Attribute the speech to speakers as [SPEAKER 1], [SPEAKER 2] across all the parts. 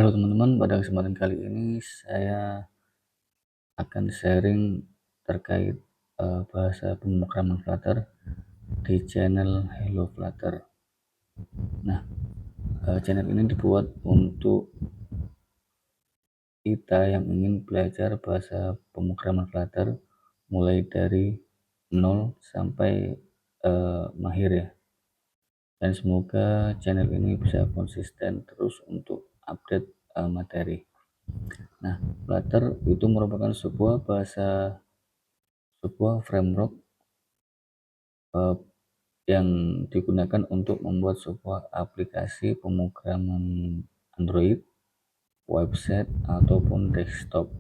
[SPEAKER 1] Halo teman-teman, pada kesempatan kali ini saya akan sharing terkait bahasa pemrograman Flutter di channel Hello Flutter. Nah, channel ini dibuat untuk kita yang ingin belajar bahasa pemrograman Flutter mulai dari nol sampai mahir ya. Dan semoga channel ini bisa konsisten terus untuk update materi. Nah, Flutter itu merupakan sebuah framework yang digunakan untuk membuat sebuah aplikasi pemrograman Android, website ataupun desktop.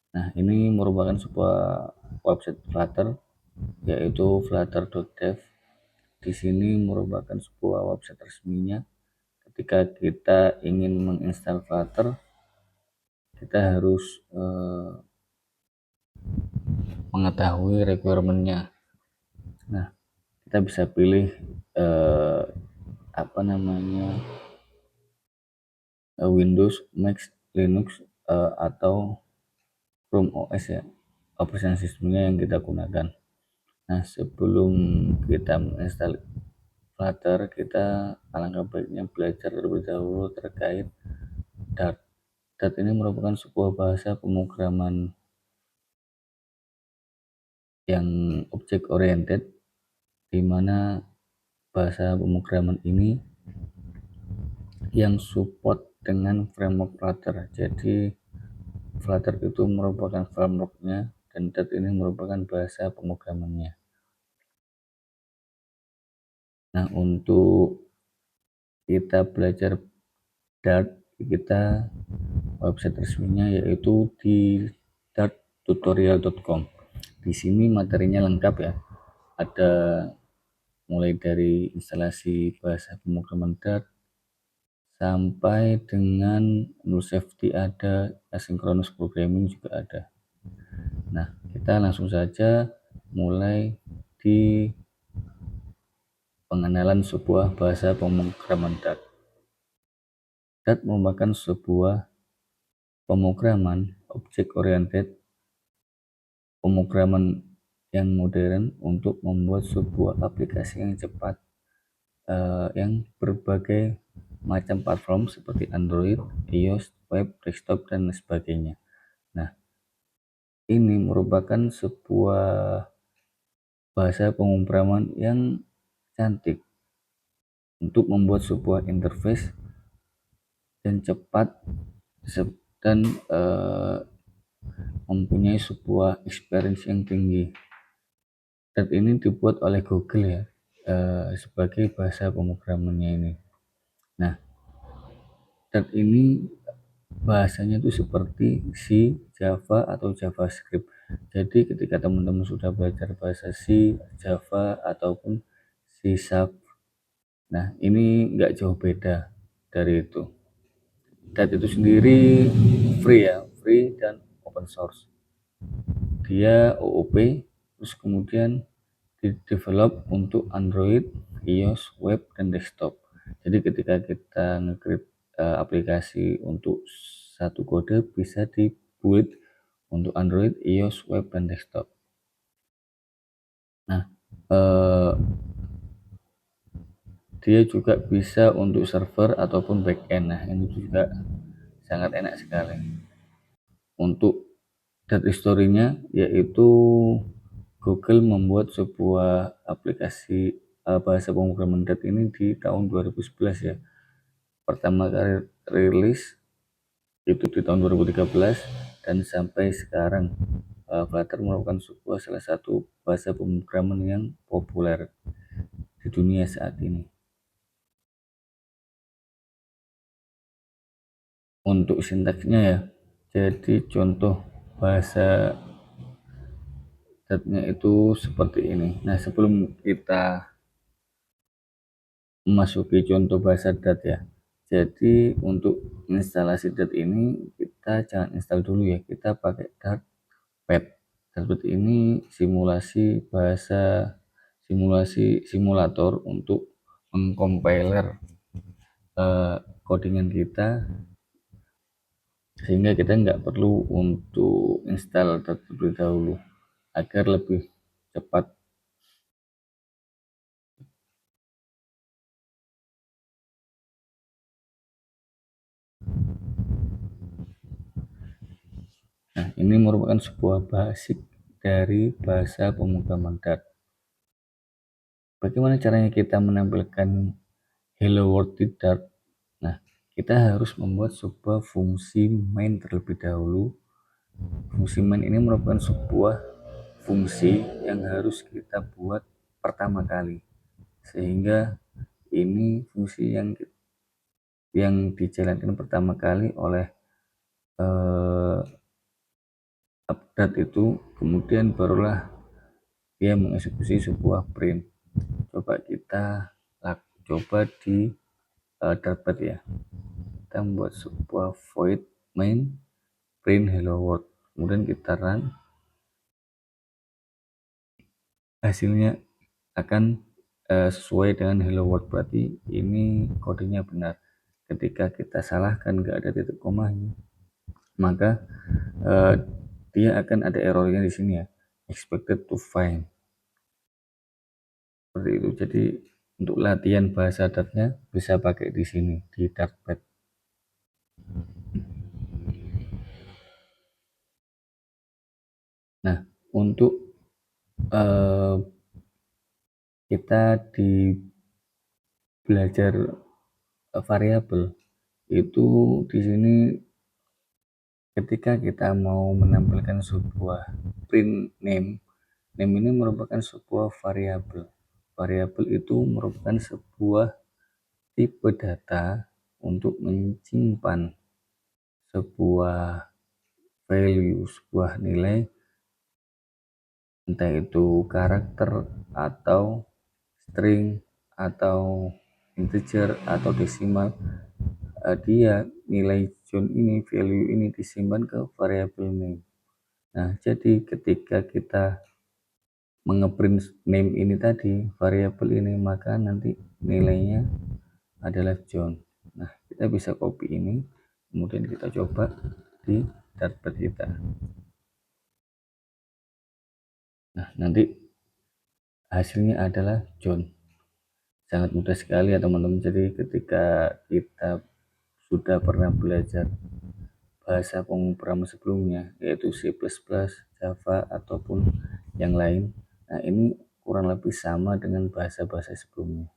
[SPEAKER 1] Nah, ini merupakan sebuah website Flutter yaitu flutter.dev. Di sini merupakan sebuah website resminya. Ketika kita ingin menginstal Flutter, kita harus mengetahui requirement-nya. Nah, kita bisa pilih Windows, Mac, Linux atau Chrome OS ya, operasi sistemnya yang kita gunakan. Nah, sebelum kita menginstal Flutter, kita alangkah baiknya belajar terlebih dahulu terkait Dart. Dart ini merupakan sebuah bahasa pemrograman yang object oriented, di mana bahasa pemrograman ini yang support dengan framework Flutter. Jadi Flutter itu merupakan frameworknya dan Dart ini merupakan bahasa pemrogramannya. Nah, untuk kita belajar Dart, kita website resminya yaitu di darttutorial.com. Di sini materinya lengkap ya. Ada mulai dari instalasi bahasa pemrograman Dart sampai dengan rule safety ada, asynchronous programming juga ada. Nah, kita langsung saja mulai di pengenalan sebuah bahasa pemrograman Dart. Dart merupakan sebuah pemrograman object oriented, pemrograman yang modern untuk membuat sebuah aplikasi yang cepat yang berbagai macam platform seperti Android, iOS, web, desktop dan sebagainya. Nah, ini merupakan sebuah bahasa pemrograman yang cantik untuk membuat sebuah interface dan cepat dan mempunyai sebuah experience yang tinggi. Dan ini dibuat oleh Google ya, sebagai bahasa pemrogramannya ini. Nah, dan ini bahasanya itu seperti C, Java atau JavaScript. Jadi ketika teman-teman sudah belajar bahasa C, Java ataupun C#, nah ini nggak jauh beda dari itu. Dan itu sendiri free dan open source. Dia OOP, terus kemudian di-develop untuk Android, iOS, web, dan desktop. Jadi ketika kita nge-create aplikasi untuk satu kode bisa dibuat untuk Android, iOS, web, dan desktop. Nah, dia juga bisa untuk server ataupun backend. Nah, ini juga sangat enak sekali. Untuk data history-nya yaitu Google membuat sebuah aplikasi bahasa pemrograman Dart ini di tahun 2011 ya. Pertama kali rilis itu di tahun 2013 dan sampai sekarang Flutter merupakan salah satu bahasa pemrograman yang populer di dunia saat ini. Untuk sintaksnya ya, jadi contoh bahasa Dart-nya itu seperti ini. Nah, sebelum kita memasuki contoh bahasa Dart ya, jadi untuk instalasi Dart ini kita jangan install dulu ya, kita pakai Dartpad. Dartpad ini simulator untuk mengcompiler codingan kita sehingga kita nggak perlu untuk install terlebih dahulu agar lebih cepat. Nah, ini merupakan sebuah basic dari bahasa pemrograman Dart. Bagaimana caranya kita menampilkan hello world di Dart? Nah, kita harus membuat sebuah fungsi main terlebih dahulu. Fungsi main ini merupakan sebuah fungsi yang harus kita buat pertama kali, sehingga ini fungsi yang dijalankan pertama kali oleh update itu, kemudian barulah dia mengeksekusi sebuah print. Coba kita coba di Dartpad ya. Kita membuat sebuah void main print hello world, kemudian kita run, hasilnya akan sesuai dengan hello world, berarti ini kodenya benar. Ketika kita salahkan nggak ada titik komanya, maka dia akan ada errornya di sini ya, expected to find, seperti itu. Jadi untuk latihan bahasa Dartnya bisa pakai di sini di Dartpad. Nah, untuk kita di belajar variabel itu, di sini ketika kita mau menampilkan sebuah print name, name ini merupakan sebuah variabel. Variabel itu merupakan sebuah tipe data untuk menyimpan sebuah value, sebuah nilai, entah itu karakter atau string atau integer atau desimal. Dia nilai John ini, value ini disimpan ke variabel name. Nah, jadi ketika kita mengeprint name ini tadi, variabel ini, maka nanti nilainya adalah John. Nah, kita bisa copy ini, kemudian kita coba di Dartpad kita. Nah, nanti hasilnya adalah John. Sangat mudah sekali ya teman-teman. Jadi ketika kita sudah pernah belajar bahasa pemrograman sebelumnya, yaitu C++, Java, ataupun yang lain, nah ini kurang lebih sama dengan bahasa-bahasa sebelumnya.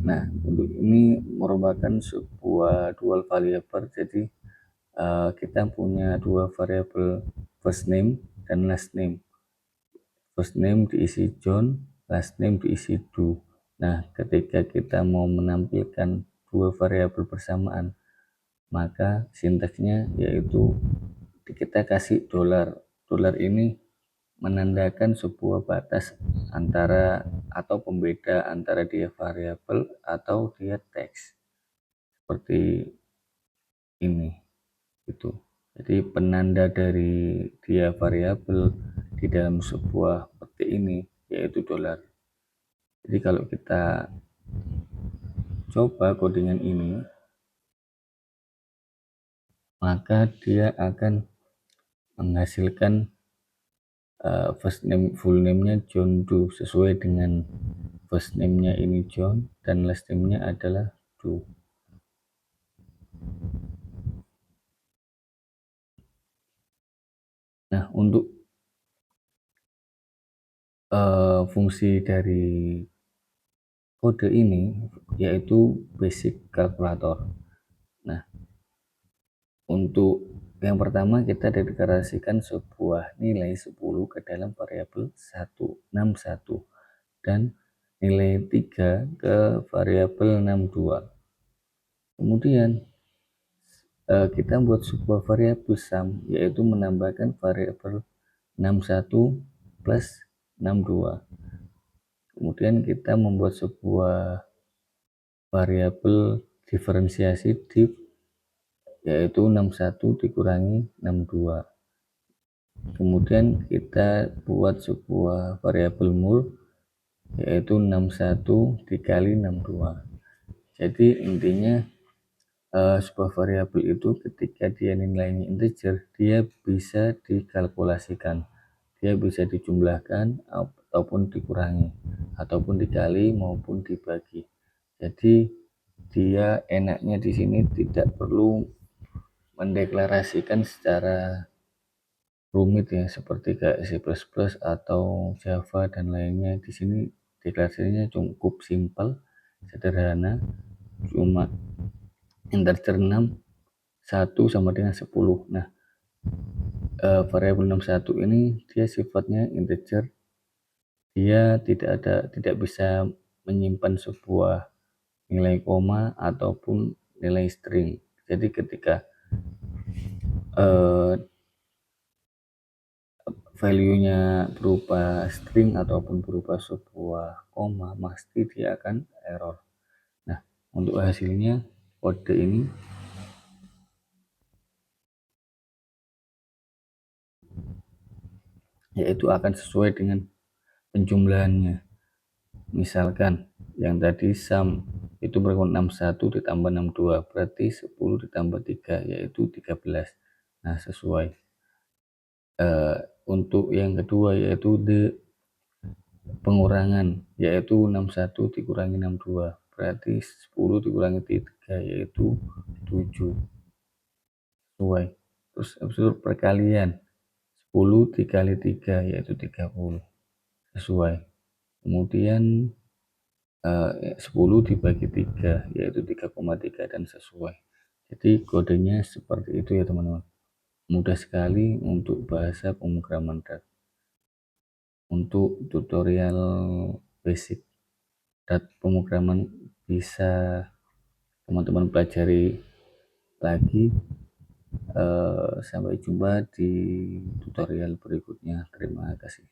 [SPEAKER 1] Nah, untuk ini merupakan sebuah dual variable. Jadi kita punya dua variabel, first name dan last name. First name diisi John, last name diisi Do. Nah, ketika kita mau menampilkan dua variabel bersamaan, maka sintaksnya yaitu kita kasih dolar. Dolar ini menandakan sebuah batas antara atau pembeda antara dia variabel atau dia teks, seperti ini itu. Jadi penanda dari dia variabel di dalam sebuah petik ini yaitu dolar. Jadi kalau kita coba codingan ini, maka dia akan menghasilkan first name full name-nya John Doe, sesuai dengan first name-nya ini John dan last name-nya adalah Doe. Nah, untuk fungsi dari kode ini yaitu basic calculator. Nah, untuk yang pertama kita deklarasikan sebuah nilai 10 ke dalam variabel 161 dan nilai 3 ke variabel 62. Kemudian kita buat sebuah variabel sum, yaitu menambahkan variabel 61 plus 62. Kemudian kita membuat sebuah variabel diferensiasi div, yaitu 61 dikurangi 62. Kemudian kita buat sebuah variabel mul yaitu 61 dikali 62. Jadi intinya sebuah variabel itu ketika dia nilainya integer, dia bisa dikalkulasikan, dia bisa dijumlahkan ataupun dikurangi, ataupun dikali maupun dibagi. Jadi dia enaknya di sini tidak perlu mendeklarasikan secara rumit ya, seperti kayak C++ atau Java dan lainnya. Di sini deklarasinya cukup simpel, sederhana, cuma integer 6, 1 sama dengan 10. Nah, variabel 61 ini dia sifatnya integer, dia tidak bisa menyimpan sebuah nilai koma ataupun nilai string. Jadi ketika eh, value-nya berupa string ataupun berupa sebuah koma, pasti dia akan error. Nah, untuk hasilnya kode ini yaitu akan sesuai dengan penjumlahannya. Misalkan yang tadi sum itu berikut 61 ditambah 62, berarti 10 ditambah 3 yaitu 13. Nah, sesuai. Untuk yang kedua yaitu pengurangan, yaitu 61 dikurangi 62, berarti 10 dikurangi 3 yaitu 7, sesuai. Terus habis itu perkalian, 10 dikali 3 yaitu 30, sesuai. Kemudian 10 dibagi 3 yaitu 3,3 dan sesuai. Jadi kodenya seperti itu ya teman-teman. Mudah sekali untuk bahasa pemrograman Dart. Untuk tutorial basic Dart pemrograman bisa teman-teman pelajari lagi. Sampai jumpa di tutorial berikutnya. Terima kasih.